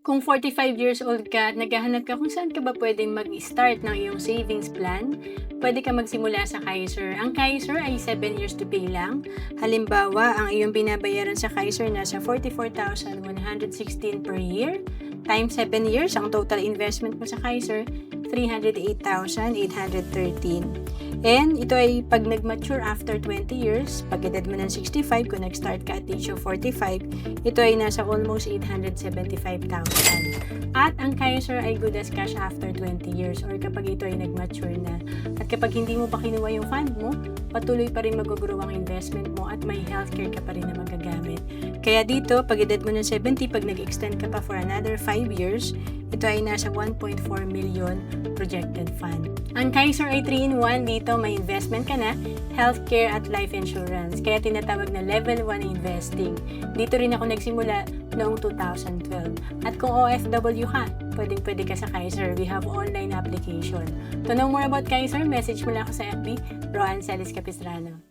Kung 45 years old ka at naghahanap ka kung saan ka ba pwedeng mag-start ng iyong savings plan, pwede ka magsimula sa Kaiser. Ang Kaiser ay 7 years to pay lang. Halimbawa, ang iyong binabayaran sa Kaiser nasa 44,116 per year. Times 7 years, ang total investment mo sa Kaiser, 308,813. And ito ay pag nag-mature after 20 years, pag edad mo ng 65, kung nag-start ka at age of 45, ito ay nasa almost 875,000. At ang Kaiser ay good as cash after 20 years or kapag ito ay nag-mature na. At kapag hindi mo pa kinuha yung fund mo, patuloy pa rin mag-grow ang investment mo at may healthcare ka pa rin na magagamit. Kaya dito, pag edad mo ng 70, pag nag-extend ka pa for another 5 years, ito ay nasa 1.4 million projected fund. Ang Kaiser ay 3-in-1. Dito may investment ka na, healthcare at life insurance. Kaya tinatawag na level 1 investing. Dito rin ako nagsimula noong 2012. At kung OFW ka, pwede ka sa Kaiser. We have online application. To know more about Kaiser, message mo lang ako sa FB, Roan Celis Capistrano.